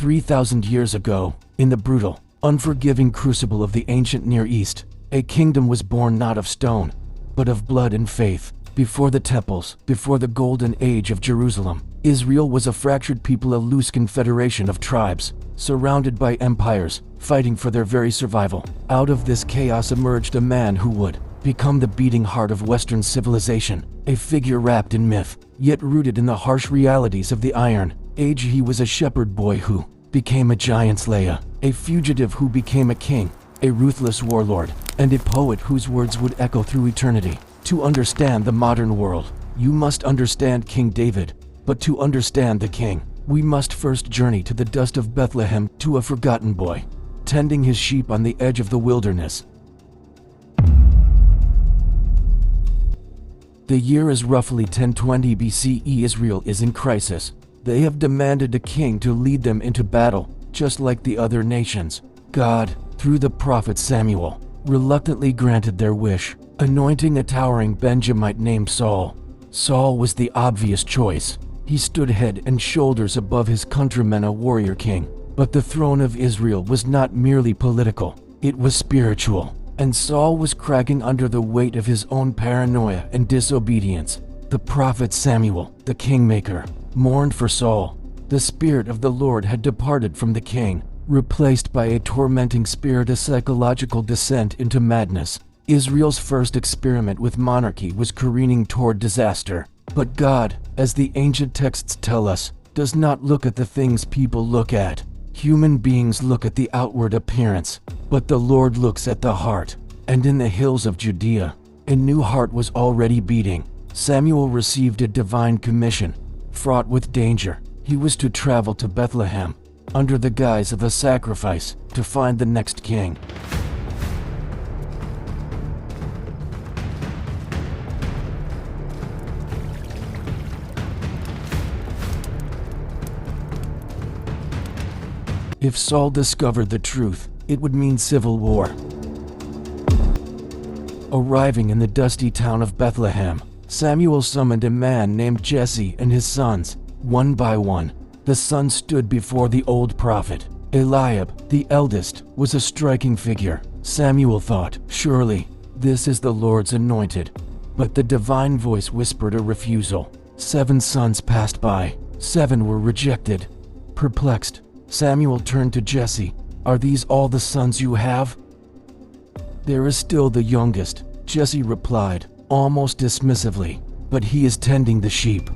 3,000 years ago, in the brutal, unforgiving crucible of the ancient Near East, a kingdom was born not of stone, but of blood and faith. Before the temples, before the golden age of Jerusalem, Israel was a fractured people, a loose confederation of tribes, surrounded by empires, fighting for their very survival. Out of this chaos emerged a man who would become the beating heart of Western civilization, a figure wrapped in myth, yet rooted in the harsh realities of the Iron Age. He was a shepherd boy who became a giant slayer, a fugitive who became a king, a ruthless warlord, and a poet whose words would echo through eternity. To understand the modern world, you must understand King David, but to understand the king, we must first journey to the dust of Bethlehem, to a forgotten boy, tending his sheep on the edge of the wilderness. The year is roughly 1020 BCE. Israel is in crisis. They have demanded a king to lead them into battle, just like the other nations. God, through the prophet Samuel, reluctantly granted their wish, anointing a towering Benjamite named Saul. Saul was the obvious choice. He stood head and shoulders above his countrymen, a warrior king. But the throne of Israel was not merely political, it was spiritual. And Saul was cracking under the weight of his own paranoia and disobedience. The prophet Samuel, the kingmaker, mourned for Saul. The spirit of the Lord had departed from the king, replaced by a tormenting spirit, a psychological descent into madness. Israel's first experiment with monarchy was careening toward disaster. But God, as the ancient texts tell us, does not look at the things people look at. Human beings look at the outward appearance, but the Lord looks at the heart. And in the hills of Judea, a new heart was already beating. Samuel received a divine commission, fraught with danger. He was to travel to Bethlehem, under the guise of a sacrifice, to find the next king. If Saul discovered the truth, it would mean civil war. Arriving in the dusty town of Bethlehem, Samuel summoned a man named Jesse and his sons. One by one, the sons stood before the old prophet. Eliab, the eldest, was a striking figure. Samuel thought, surely, this is the Lord's anointed. But the divine voice whispered a refusal. 7 sons passed by. 7 were rejected. Perplexed, Samuel turned to Jesse. Are these all the sons you have? There is still the youngest, Jesse replied, almost dismissively, but he is tending the sheep.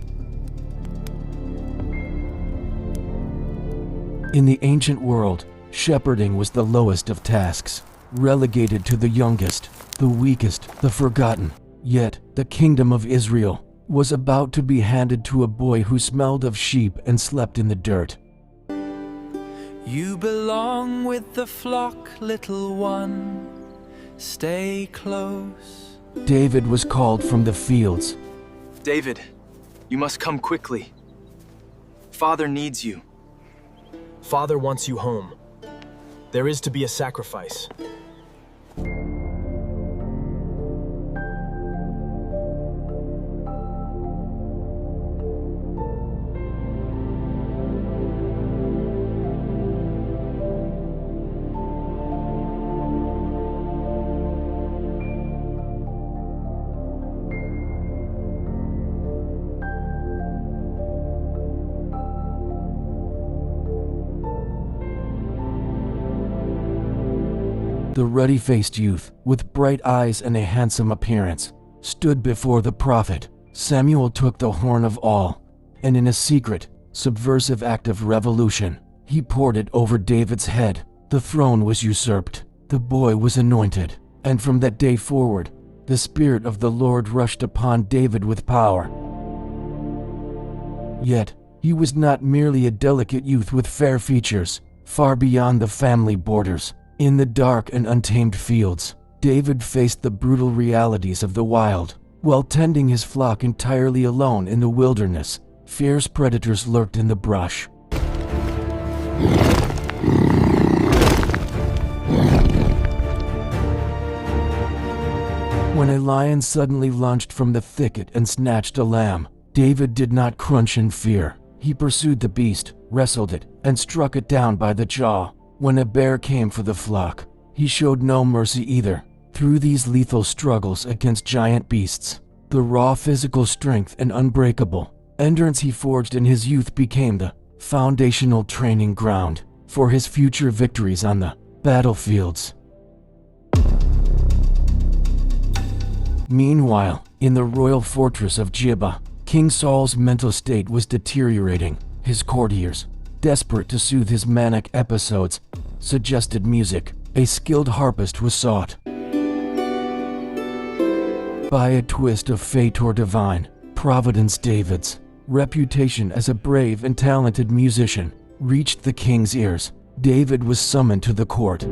In the ancient world, shepherding was the lowest of tasks, relegated to the youngest, the weakest, the forgotten. Yet, the kingdom of Israel was about to be handed to a boy who smelled of sheep and slept in the dirt. You belong with the flock, little one. Stay close. David was called from the fields. David, you must come quickly. Father needs you. Father wants you home. There is to be a sacrifice. The ruddy-faced youth, with bright eyes and a handsome appearance, stood before the prophet. Samuel took the horn of all, and in a secret, subversive act of revolution, he poured it over David's head. The throne was usurped. The boy was anointed, and from that day forward, the Spirit of the Lord rushed upon David with power. Yet, he was not merely a delicate youth with fair features. Far beyond the family borders, in the dark and untamed fields, David faced the brutal realities of the wild. While tending his flock entirely alone in the wilderness, fierce predators lurked in the brush. When a lion suddenly lunged from the thicket and snatched a lamb, David did not crunch in fear. He pursued the beast, wrestled it, and struck it down by the jaw. When a bear came for the flock, he showed no mercy either. Through these lethal struggles against giant beasts, the raw physical strength and unbreakable endurance he forged in his youth became the foundational training ground for his future victories on the battlefields. Meanwhile, in the royal fortress of Gibeah, King Saul's mental state was deteriorating. His courtiers, desperate to soothe his manic episodes, suggested music. A skilled harpist was sought. By a twist of fate or divine providence, David's reputation as a brave and talented musician reached the king's ears. David was summoned to the court.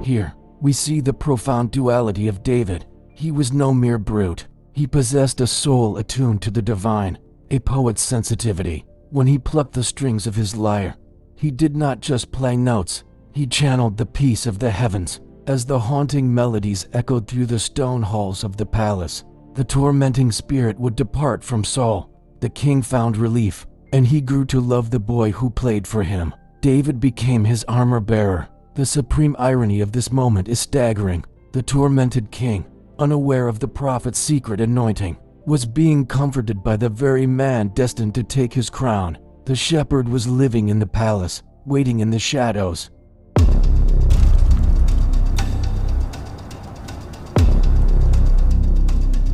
Here, we see the profound duality of David. He was no mere brute. He possessed a soul attuned to the divine, a poet's sensitivity. When he plucked the strings of his lyre, he did not just play notes, he channeled the peace of the heavens. As the haunting melodies echoed through the stone halls of the palace, the tormenting spirit would depart from Saul. The king found relief, and he grew to love the boy who played for him. David became his armor-bearer. The supreme irony of this moment is staggering. The tormented king, unaware of the prophet's secret anointing, was being comforted by the very man destined to take his crown. The shepherd was living in the palace, waiting in the shadows.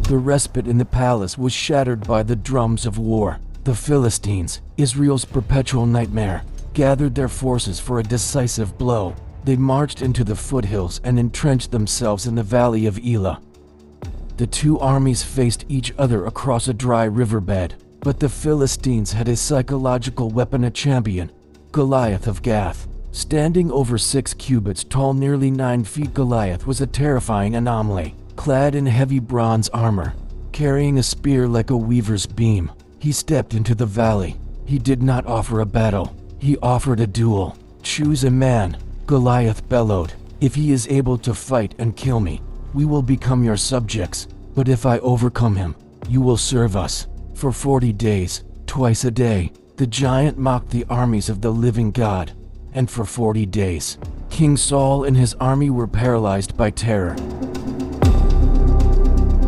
The respite in the palace was shattered by the drums of war. The Philistines, Israel's perpetual nightmare, gathered their forces for a decisive blow. They marched into the foothills and entrenched themselves in the Valley of Elah. The two armies faced each other across a dry riverbed, but the Philistines had a psychological weapon, a champion, Goliath of Gath. Standing over 6 cubits tall, nearly 9 feet, Goliath was a terrifying anomaly. Clad in heavy bronze armor, carrying a spear like a weaver's beam, he stepped into the valley. He did not offer a battle, he offered a duel. "Choose a man," Goliath bellowed. "If he is able to fight and kill me, we will become your subjects. But if I overcome him, you will serve us." For 40 days, twice a day, the giant mocked the armies of the living God. And for 40 days, King Saul and his army were paralyzed by terror.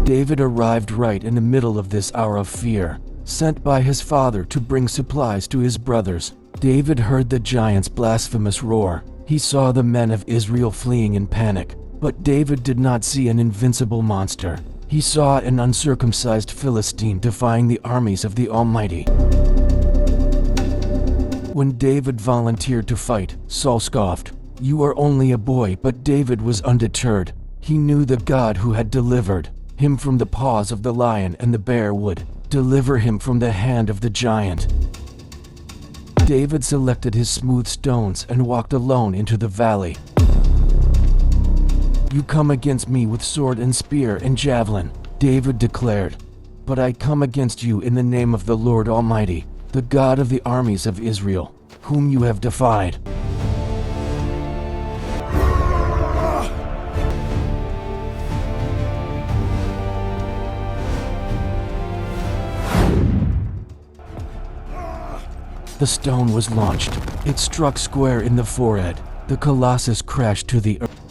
David arrived right in the middle of this hour of fear, sent by his father to bring supplies to his brothers. David heard the giant's blasphemous roar. He saw the men of Israel fleeing in panic. But David did not see an invincible monster. He saw an uncircumcised Philistine defying the armies of the Almighty. When David volunteered to fight, Saul scoffed. "You are only a boy," but David was undeterred. He knew the God who had delivered him from the paws of the lion and the bear would deliver him from the hand of the giant. David selected his smooth stones and walked alone into the valley. "You come against me with sword and spear and javelin," David declared. "But I come against you in the name of the Lord Almighty, the God of the armies of Israel, whom you have defied." The stone was launched. It struck square in the forehead. The colossus crashed to the earth.